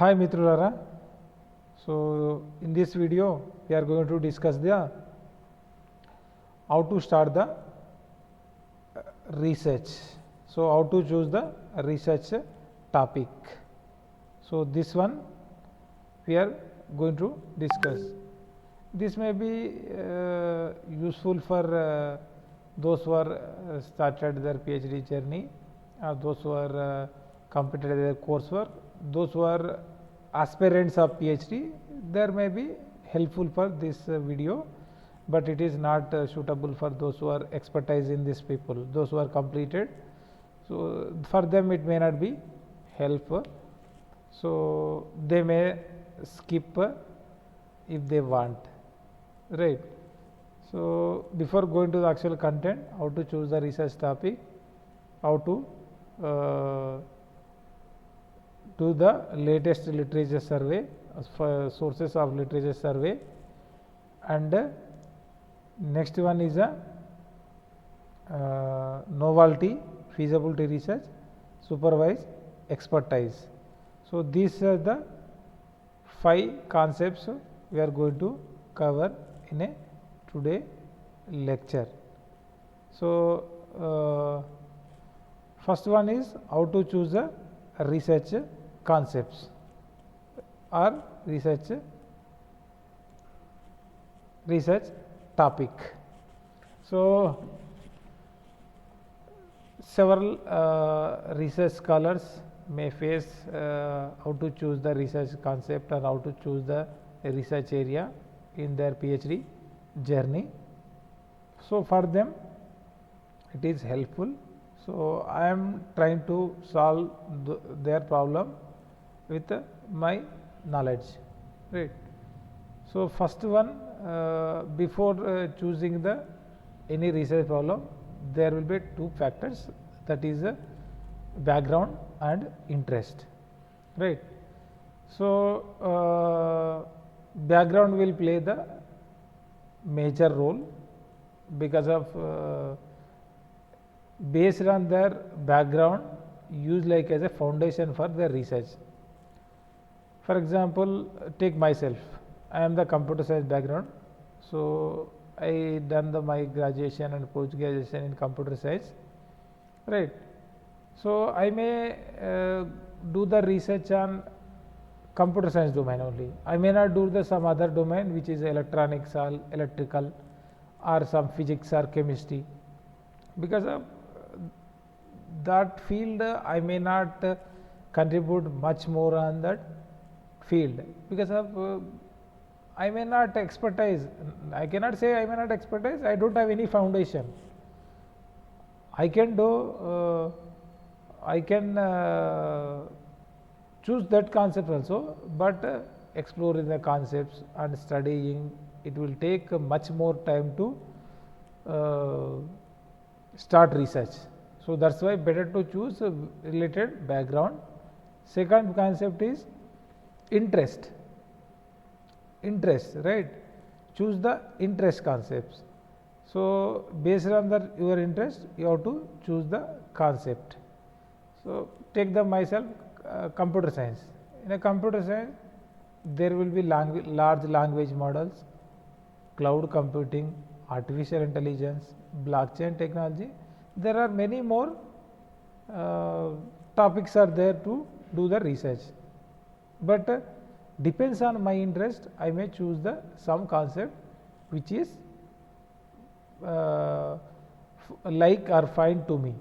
Hi Mitrulara. So in this video we are going to discuss the how to start the research. So how to choose the research topic. So this one we are going to discuss. This may be useful for those who are started their PhD journey, or those who are completed their coursework, those who are aspirants of PhD. There may be helpful for this video, but it is not suitable for those who are expertise in this people, those who are completed. So for them it may not be helpful. So they may skip if they want, right? So before going to the actual content, how to choose the research topic, how to do the latest literature survey, sources of literature survey, and next one is a novelty, feasibility research, supervised expertise. So these are the 5 concepts we are going to cover in a today lecture. So first one is how to choose a research concepts or research topic. So several research scholars may face how to choose the research concept or how to choose the research area in their PhD journey. So for them it is helpful. So I am trying to solve their problem with my knowledge, right? So first one, before choosing the any research problem, there will be 2 factors, that is background and interest, right? So background will play the major role because of based on their background used like as a foundation for their research. For example, take myself. I am the computer science background. So I done my graduation and post graduation in computer science, right? So I may do the research on computer science domain only. I may not do the some other domain which is electronics or electrical or some physics or chemistry, because of that field I may not contribute much more on that field, because of I may not expertise. I cannot say I may not expertise, I don't have any foundation. I can do I can choose that concept also, but exploring the concepts and studying, it will take much more time to start research. So that's why better to choose a related background. Second concept is interest, right? Choose the interest concepts. So based on your interest, you have to choose the concept. So take the myself computer science. In a computer science, there will be large language models, cloud computing, artificial intelligence, blockchain technology. There are many more topics are there to do the research, but depends on my interest, I may choose the some concept which is like or fine to me.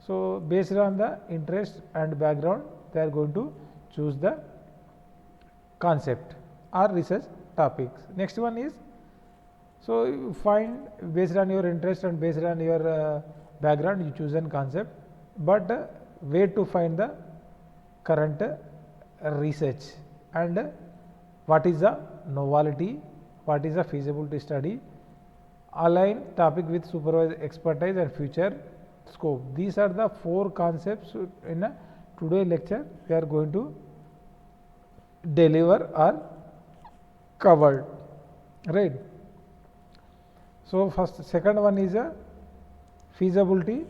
So based on the interest and background, they are going to choose the concept or research topics. Next one is, so you find based on your interest and based on your background, you choose a concept, but where to find the current research, and what is the novelty, what is the feasibility study, align topic with supervised expertise and future scope. These are the 4 concepts in a today lecture we are going to deliver or covered, right? So first, second one is a feasibility,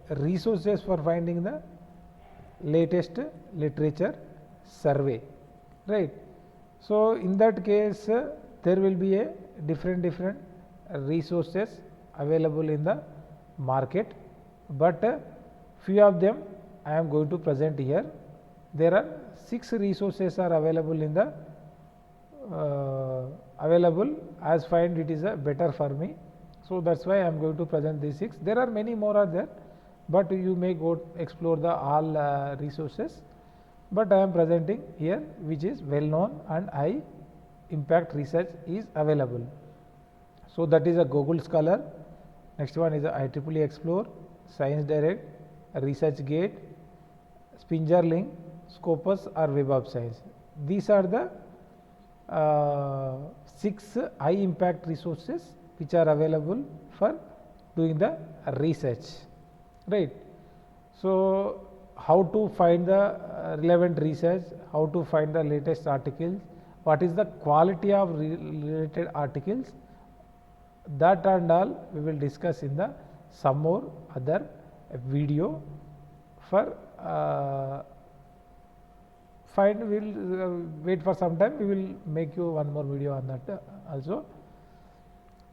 resources for finding the latest literature survey, right. So in that case there will be a different resources available in the market, but few of them I am going to present here. There are 6 resources are available in the available as find it is a better for me. So that's why I am going to present these 6. There are many more are there, but you may go explore the all resources, but I am presenting here which is well known and high impact research is available. So that is a Google Scholar, next one is a IEEE Explore, Science Direct, ResearchGate, Spingerlink, Scopus or Web of Science. These are the 6 high impact resources which are available for doing the research, right. So how to find the relevant research, how to find the latest articles, what is the quality of related articles, that and all we will discuss in the some more other video. For find, we will wait for some time, we will make you one more video on that also.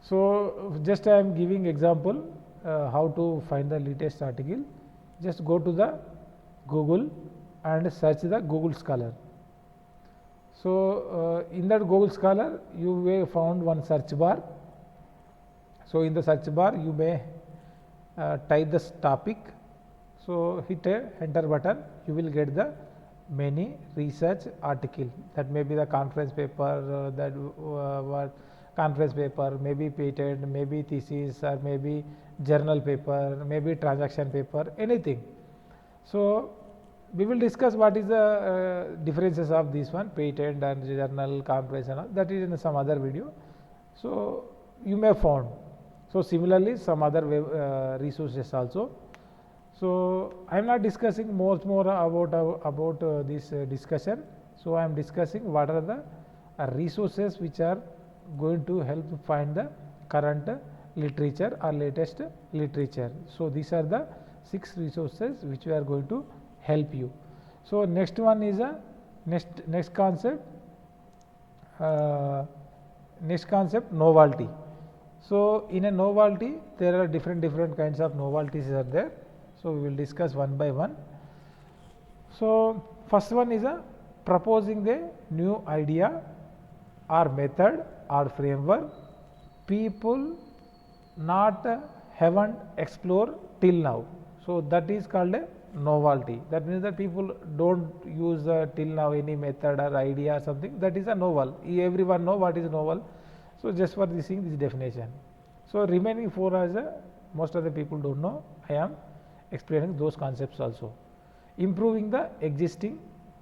So just I am giving example how to find the latest article. Just go to the Google and search the Google Scholar. So in that Google Scholar you may found one search bar. So in the search bar you may type this topic. So hit a enter button, you will get the many research article, that may be the conference paper, that what conference paper, maybe patent, maybe thesis, or maybe journal paper, maybe transaction paper, anything. So we will discuss what is the differences of this one, patent and journal, conference and all, that is in some other video. So you may found. So similarly some other web, resources also. So I am not discussing more about this discussion. So I am discussing what are the resources which are going to help find the current literature or latest literature. So these are the 6 resources which we are going to help you. So next one is a next concept, novelty. So in a novelty there are different kinds of novelties are there. So we will discuss one by one. So first one is a proposing the new idea or method or framework people not haven't explored till now. So that is called a novelty. That means that people don't use till now any method or idea or something, that is a novel. Everyone know what is novel. So just for this definition. So remaining 4 as most of the people don't know, I am explaining those concepts also. Improving the existing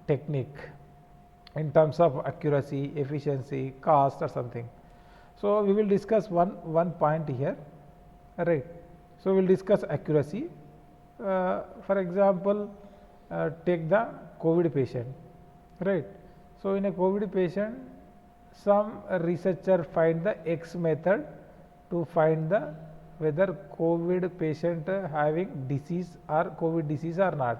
technique in terms of accuracy, efficiency, cost or something. So we will discuss one point here, right. So we will discuss accuracy. For example, take the COVID patient, right. So in a COVID patient, some researcher find the X method to find the whether COVID patient having disease or COVID disease or not.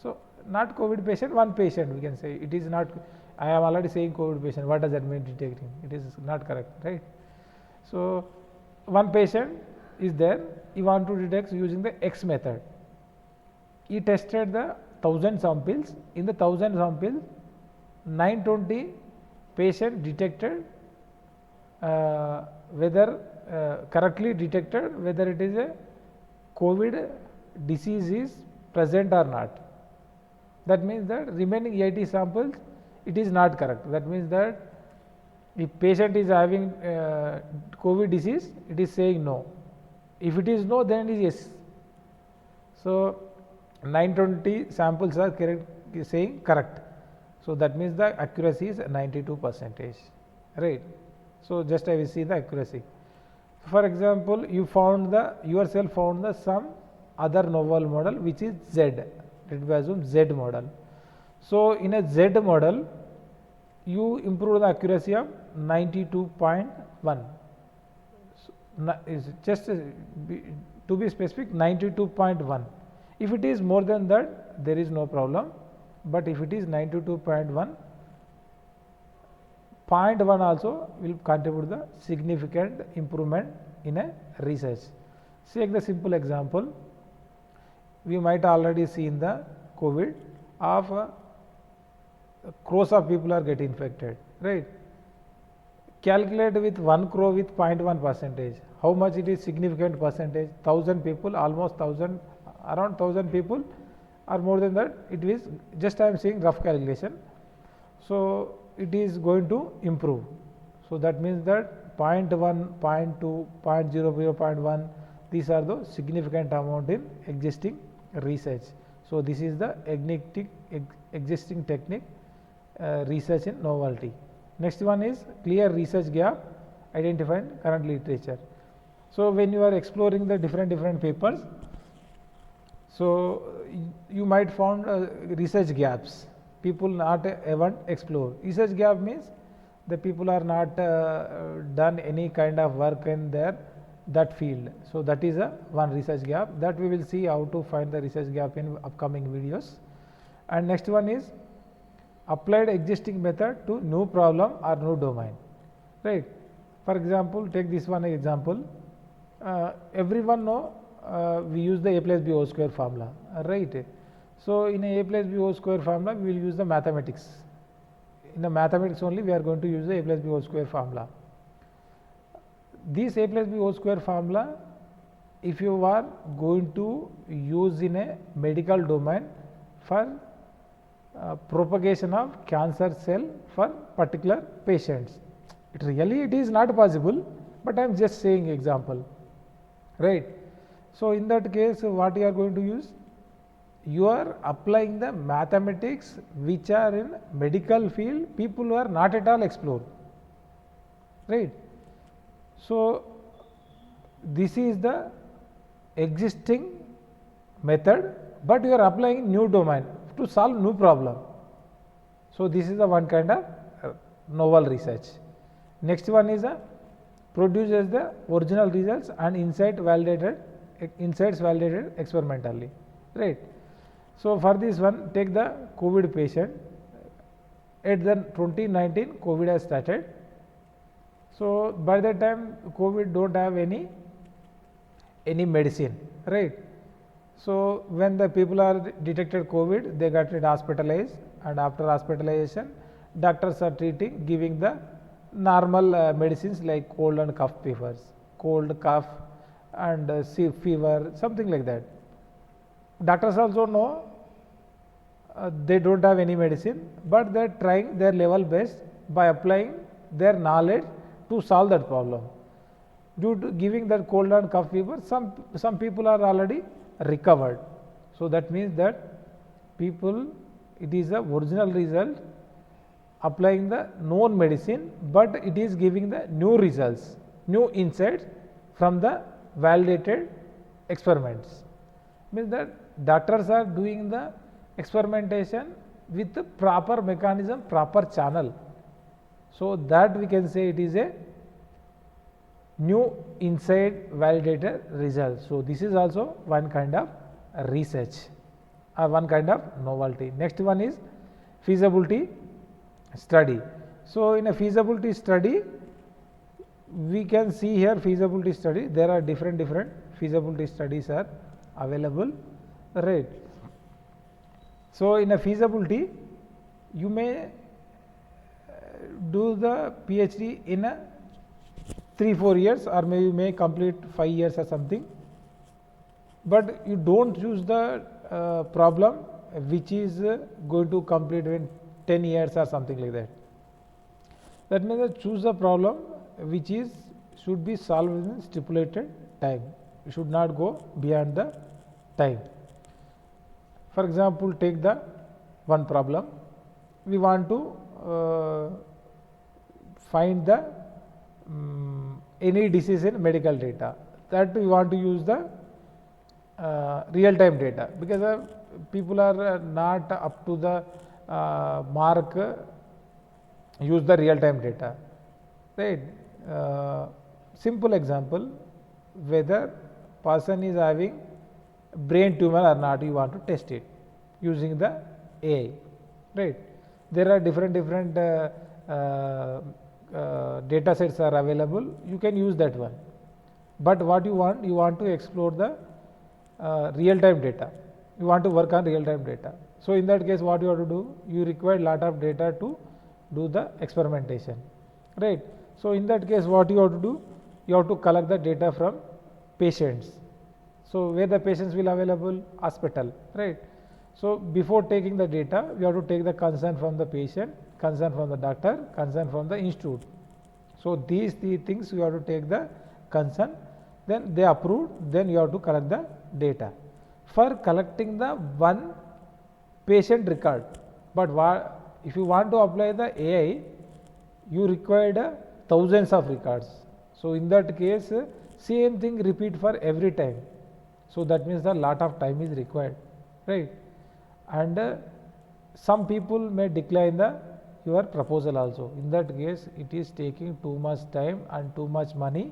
So not COVID patient, one patient we can say, it is not, I am already saying COVID patient, what does that mean detecting? It is not correct, right. So one patient is there, he want to detect using the X method. He tested the 1000 samples, in the 1000 samples 920 patient detected whether correctly detected whether it is a COVID disease is present or not. That means that remaining 80 samples it is not correct. That means that if patient is having COVID disease, it is saying no. If it is no, then it is yes. So 920 samples are correct, saying correct. So that means the accuracy is 92%, right. So just I will see the accuracy. For example, you found yourself found the some other novel model which is Z. Let me assume Z model. So in a Z model, you improve the accuracy of 92.1. So, is just to be specific, 92.1. If it is more than that, there is no problem. but if it is 92.1, 0.1 also will contribute the significant improvement in a research. Take the simple example, we might already see in the COVID of crores of people are getting infected, right? Calculate with 1 crore with 0.1 percentage. How much it is significant percentage? 1000 people, almost 1000, around 1000 people, or more than that. It is just I am saying rough calculation. So it is going to improve. So that means that 0.1, 0.2, 0.00, 0.1, these are the significant amount in existing research. So this is the existing technique research in novelty. Next one is clear research gap identified in current literature. So when you are exploring the different papers, so you might found research gaps. People not even explore. Research gap means the people are not done any kind of work in that field. So that is a one research gap that we will see how to find the research gap in upcoming videos. And next one is applied existing method to new problem or new domain, right? For example, take this one example. Everyone know we use the a plus b whole square formula, right? So in a plus b whole square formula, we will use the mathematics. In the mathematics only, we are going to use the a plus b whole square formula. This a plus b whole square formula, if you are going to use in a medical domain for propagation of cancer cell for particular patients, it is not possible, but I am just saying example, right? So in that case, what you are going to use? You are applying the mathematics which are in medical field, people who are not at all explored, right? So this is the existing method, but you are applying new domain to solve new problem. So this is the one kind of novel research. Next one is produces the original results and insights validated experimentally, right? So for this one, take the COVID patient. At the 2019, COVID has started. So by that time, COVID don't have any medicine, right? So when the people are detected COVID, they got hospitalized, and after hospitalization, doctors are treating, giving the normal medicines like cold and cough fevers, cold, cough, and fever, something like that. Doctors also know they don't have any medicine, but they are trying their level best by applying their knowledge to solve that problem. Due to giving that cold and cough fever, some people are already recovered. So that means that people, it is the original result applying the known medicine, but it is giving the new results, new insights from the validated experiments. Means that doctors are doing the experimentation with the proper mechanism, proper channel. So that we can say it is a new insight validated result. So this is also one kind of research or one kind of novelty. Next one is feasibility study. So in a feasibility study, we can see here feasibility study. There are different feasibility studies are available, right? So in a feasibility, you may do the PhD in a 3-4 years, or maybe you may complete 5 years or something, but you don't choose the problem which is going to complete in 10 years or something like that. That means that choose the problem which is should be solved in stipulated time. You should not go beyond the time. For example, take the one problem. We want to find the any disease in medical data. That we want to use the real time data, because people are not up to the mark use the real time data, right? Simple example, whether person is having brain tumor or not, you want to test it using the AI. right? There are different data sets are available, you can use that one. But what you want to explore the real time data, you want to work on real time data. So in that case what you have to do, you require lot of data to do the experimentation, right? So in that case what you have to do, you have to collect the data from patients. So where the patients will available, hospital, right? So before taking the data, you have to take the consent from the patient, consent from the doctor, consent from the institute. So these three things you have to take the consent, then they approved, then you have to collect the data. For collecting the one patient record, but if you want to apply the AI, you required thousands of records. So in that case, same thing repeat for every time. So that means a lot of time is required, right? And some people may decline your proposal also. In that case, it is taking too much time and too much money.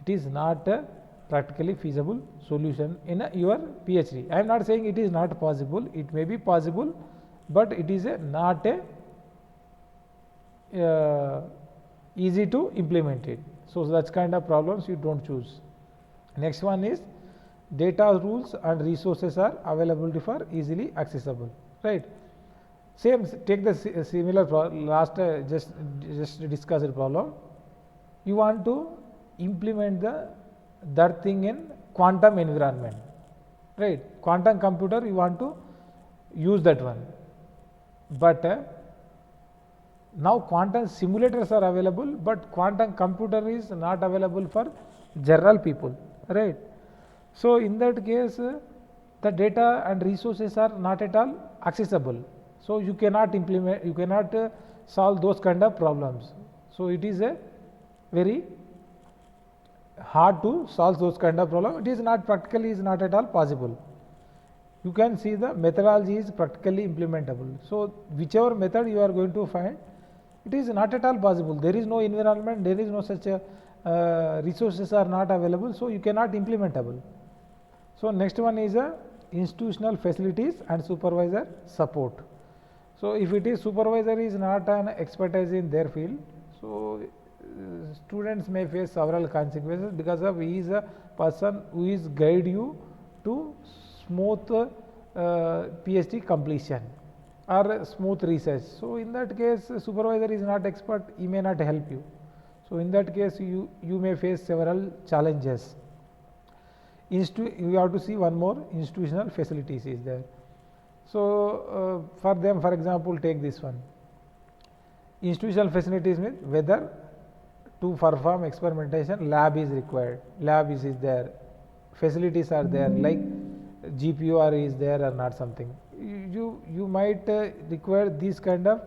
It is not a practically feasible solution in your PhD. I am not saying it is not possible. It may be possible, but it is not easy to implement it. So that's kind of problems you don't choose. Next one is data rules and resources are available for easily accessible, right? Same, take the similar last just discussed problem. You want to implement that thing in quantum environment, right? Quantum computer, you want to use that one, but now quantum simulators are available, but quantum computer is not available for general people, right? So in that case, the data and resources are not at all accessible. So you cannot implement, you cannot solve those kind of problems. So it is a very hard to solve those kind of problem. It is not practically, is not at all possible. You can see the methodology is practically implementable. So whichever method you are going to find, it is not at all possible. There is no environment, there is no such resources are not available, so you cannot implementable. So next one is institutional facilities and supervisor support. So if it is supervisor is not an expertise in their field, so students may face several consequences because of he is a person who is guide you to smooth PhD completion or smooth research. So in that case, supervisor is not expert, he may not help you. So in that case, you may face several challenges. You have to see one more, institutional facilities is there. So for them, for example, take this one. Institutional facilities means whether to perform experimentation, lab is required, lab is there, facilities are there, like GPUR is there or not something. You might require these kind of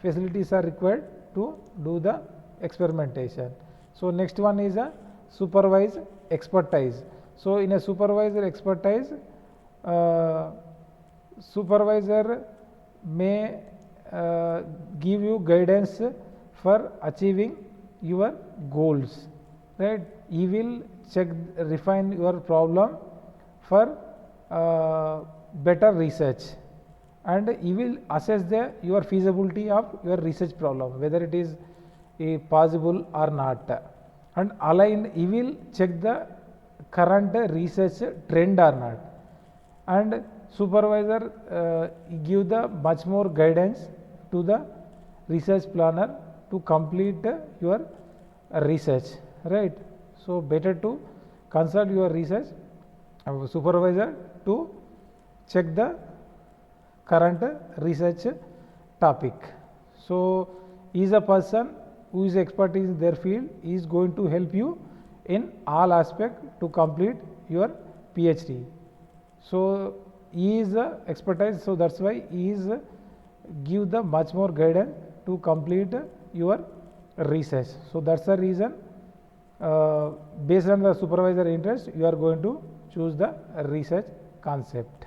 facilities are required to do the experimentation. So next one is a supervised expertise. So in a supervisor expertise, supervisor may give you guidance for achieving your goals, right? He will check, refine your problem for better research, and he will assess your feasibility of your research problem, whether it is possible or not, and align, he will check the current research trend or not, and supervisor give the much more guidance to the research planner to complete your research, right? So better to consult your research supervisor to check the current research topic. So he is a person who is expert in their field, he is going to help you in all aspects to complete your PhD. So he is expertise, so that's why he is give the much more guidance to complete your research. So that's the reason based on the supervisor interest, you are going to choose the research concept.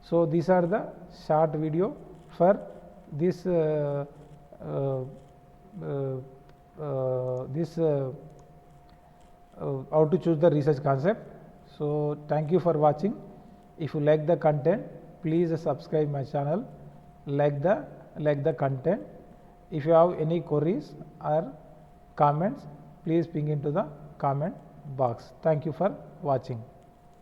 So these are the short video for this how to choose the research concept. So thank you for watching. If you like the content, please subscribe my channel. like the content. If you have any queries or comments, please ping into the comment box. Thank you for watching.